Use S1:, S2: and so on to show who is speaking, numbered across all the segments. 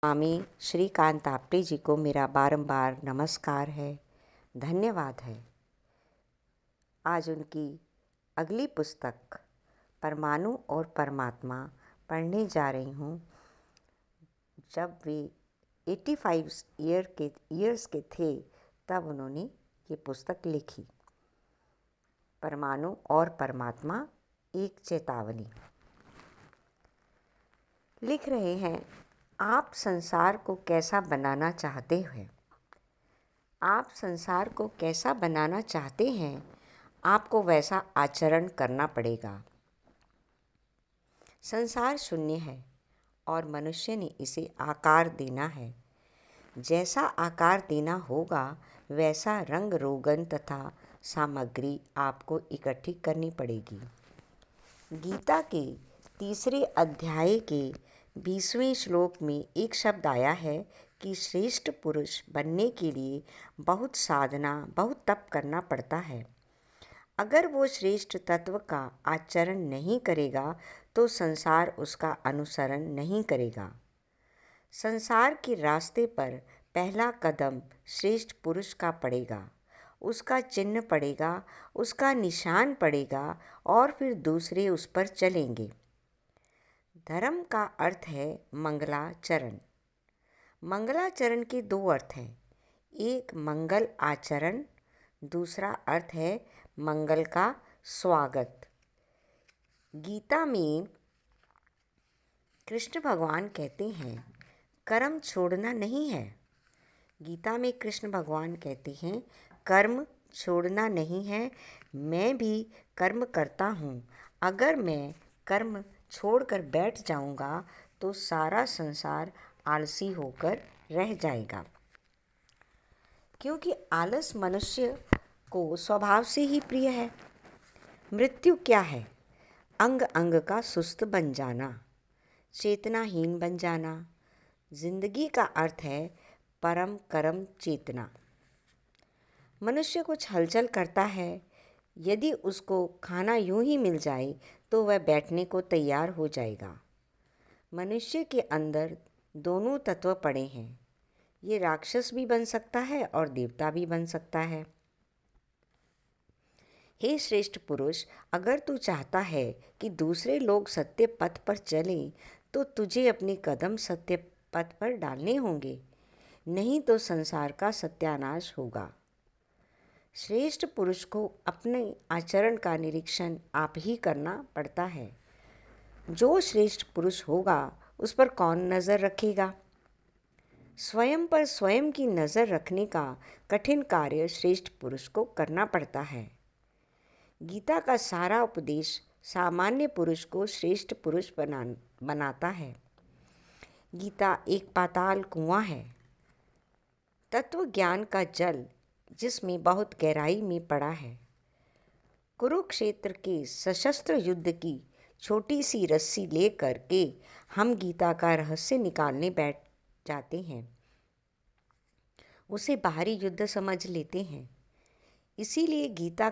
S1: स्वामी श्रीकांत आपटे जी को मेरा बारंबार नमस्कार है, धन्यवाद है। आज उनकी अगली पुस्तक परमाणु और परमात्मा पढ़ने जा रही हूँ। जब वे 85 ईयर्स के थे तब उन्होंने ये पुस्तक लिखी। परमाणु और परमात्मा, एक चेतावनी। लिख रहे हैं, आप संसार को कैसा बनाना चाहते हैं? आप संसार को कैसा बनाना चाहते हैं, आपको वैसा आचरण करना पड़ेगा। संसार शून्य है और मनुष्य ने इसे आकार देना है। जैसा आकार देना होगा वैसा रंग रोगन तथा सामग्री आपको इकट्ठी करनी पड़ेगी। गीता के 3 अध्याय के 20वें श्लोक में एक शब्द आया है कि श्रेष्ठ पुरुष बनने के लिए बहुत साधना, बहुत तप करना पड़ता है। अगर वो श्रेष्ठ तत्व का आचरण नहीं करेगा तो संसार उसका अनुसरण नहीं करेगा। संसार के रास्ते पर पहला कदम श्रेष्ठ पुरुष का पड़ेगा, उसका चिन्ह पड़ेगा, उसका निशान पड़ेगा और फिर दूसरे उस पर चलेंगे। धर्म का अर्थ है मंगलाचरण। मंगलाचरण के 2 अर्थ हैं, एक मंगल आचरण, दूसरा अर्थ है मंगल का स्वागत। गीता में कृष्ण भगवान कहते हैं कर्म छोड़ना नहीं है। गीता में कृष्ण भगवान कहते हैं कर्म छोड़ना नहीं है। मैं भी कर्म करता हूँ। अगर मैं कर्म छोड़कर बैठ जाऊँगा तो सारा संसार आलसी होकर रह जाएगा, क्योंकि आलस मनुष्य को स्वभाव से ही प्रिय है। मृत्यु क्या है? अंग अंग का सुस्त बन जाना, चेतनाहीन बन जाना। जिंदगी का अर्थ है परम कर्म चेतना। मनुष्य कुछ हलचल करता है, यदि उसको खाना यूं ही मिल जाए तो वह बैठने को तैयार हो जाएगा। मनुष्य के अंदर दोनों तत्व पड़े हैं। ये राक्षस भी बन सकता है और देवता भी बन सकता है। हे श्रेष्ठ पुरुष, अगर तू चाहता है कि दूसरे लोग सत्य पथ पर चलें तो तुझे अपने कदम सत्य पथ पर डालने होंगे, नहीं तो संसार का सत्यानाश होगा। श्रेष्ठ पुरुष को अपने आचरण का निरीक्षण आप ही करना पड़ता है। जो श्रेष्ठ पुरुष होगा उस पर कौन नज़र रखेगा? स्वयं पर स्वयं की नज़र रखने का कठिन कार्य श्रेष्ठ पुरुष को करना पड़ता है। गीता का सारा उपदेश सामान्य पुरुष को श्रेष्ठ पुरुष बनाता है। गीता एक पाताल कुआं है, तत्व ज्ञान का जल जिसमें बहुत गहराई में पड़ा है। कुरुक्षेत्र के सशस्त्र युद्ध की छोटी सी रस्सी लेकर के हम गीता का रहस्य निकालने बैठ जाते हैं, उसे बाहरी युद्ध समझ लेते हैं। इसीलिए गीता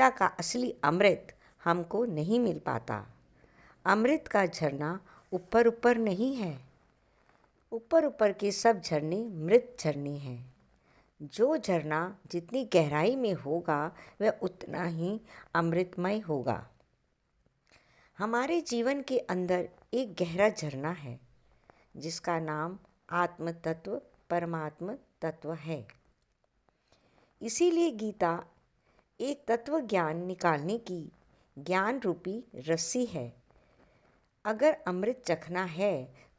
S1: का असली अमृत हमको नहीं मिल पाता। अमृत का झरना ऊपर ऊपर नहीं है, ऊपर ऊपर के सब झरने मृत झरने हैं। जो झरना जितनी गहराई में होगा वह उतना ही अमृतमय होगा। हमारे जीवन के अंदर एक गहरा झरना है जिसका नाम आत्म तत्व, परमात्म तत्व है। इसीलिए गीता एक तत्व ज्ञान निकालने की ज्ञान रूपी रस्सी है। अगर अमृत चखना है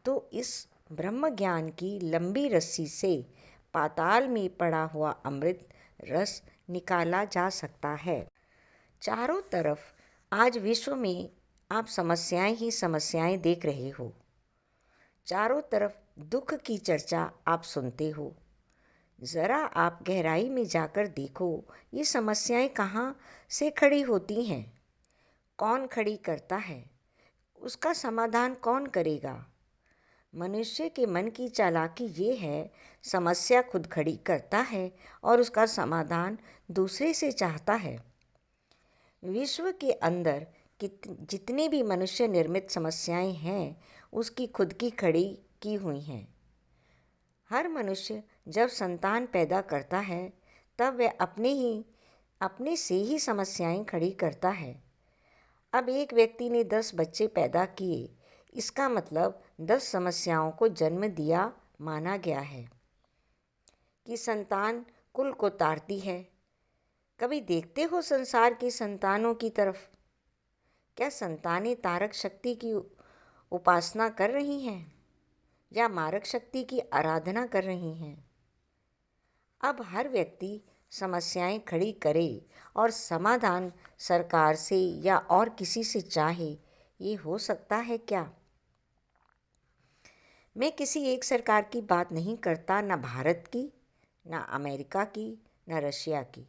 S1: तो इस ब्रह्म ज्ञान की लंबी रस्सी से पाताल में पड़ा हुआ अमृत रस निकाला जा सकता है। चारों तरफ आज विश्व में आप समस्याएं ही समस्याएं देख रहे हो। चारों तरफ दुख की चर्चा आप सुनते हो। ज़रा आप गहराई में जाकर देखो, ये समस्याएं कहाँ से खड़ी होती हैं? कौन खड़ी करता है? उसका समाधान कौन करेगा? मनुष्य के मन की चालाकी ये है, समस्या खुद खड़ी करता है और उसका समाधान दूसरे से चाहता है। विश्व के अंदर जितने भी मनुष्य निर्मित समस्याएं हैं, उसकी खुद की खड़ी की हुई हैं। हर मनुष्य जब संतान पैदा करता है तब वह अपने से ही समस्याएं खड़ी करता है। अब एक व्यक्ति ने 10 बच्चे पैदा किए, इसका मतलब 10 समस्याओं को जन्म दिया माना गया है कि संतान कुल को तारती है। कभी देखते हो संसार की संतानों की तरफ? क्या संतानें तारक शक्ति की उपासना कर रही हैं या मारक शक्ति की आराधना कर रही हैं? अब हर व्यक्ति समस्याएं खड़ी करे और समाधान सरकार से या और किसी से चाहे, ये हो सकता है क्या? मैं किसी एक सरकार की बात नहीं करता, न भारत की, न अमेरिका की, न रशिया की।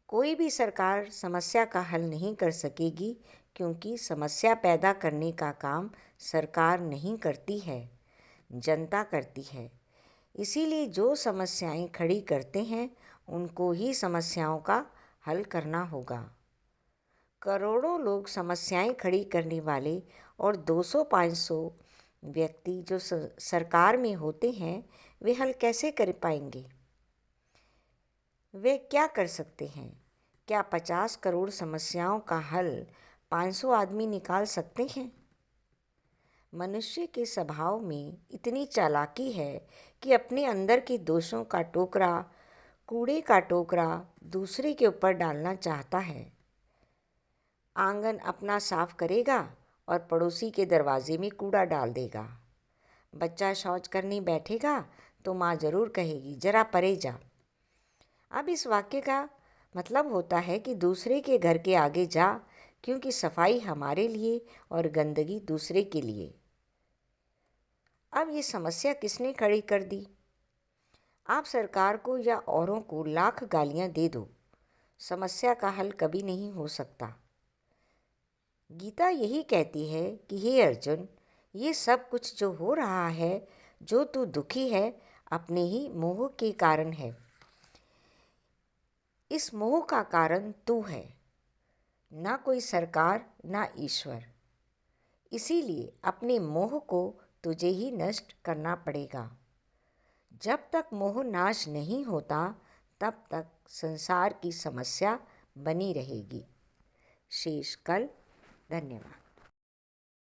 S1: कोई भी सरकार समस्या का हल नहीं कर सकेगी, क्योंकि समस्या पैदा करने का काम सरकार नहीं करती है, जनता करती है। इसीलिए जो समस्याएं खड़ी करते हैं उनको ही समस्याओं का हल करना होगा। करोड़ों लोग समस्याएं खड़ी करने वाले और 200-500 व्यक्ति जो सरकार में होते हैं, वे हल कैसे कर पाएंगे? वे क्या कर सकते हैं? क्या 50 करोड़ समस्याओं का हल 500 आदमी निकाल सकते हैं? मनुष्य के स्वभाव में इतनी चालाकी है कि अपने अंदर के दोषों का टोकरा, कूड़े का टोकरा दूसरे के ऊपर डालना चाहता है। आंगन अपना साफ करेगा और पड़ोसी के दरवाजे में कूड़ा डाल देगा। बच्चा शौच करने बैठेगा तो माँ जरूर कहेगी, जरा परे जा। अब इस वाक्य का मतलब होता है कि दूसरे के घर के आगे जा, क्योंकि सफाई हमारे लिए और गंदगी दूसरे के लिए। अब ये समस्या किसने खड़ी कर दी? आप सरकार को या औरों को लाख गालियां दे दो, समस्या का हल कभी नहीं हो सकता। गीता यही कहती है कि हे अर्जुन, ये सब कुछ जो हो रहा है, जो तू दुखी है, अपने ही मोह के कारण है। इस मोह का कारण तू है, ना कोई सरकार, ना ईश्वर। इसीलिए अपने मोह को तुझे ही नष्ट करना पड़ेगा। जब तक मोह नाश नहीं होता, तब तक संसार की समस्या बनी रहेगी। शेष कल। धन्यवाद।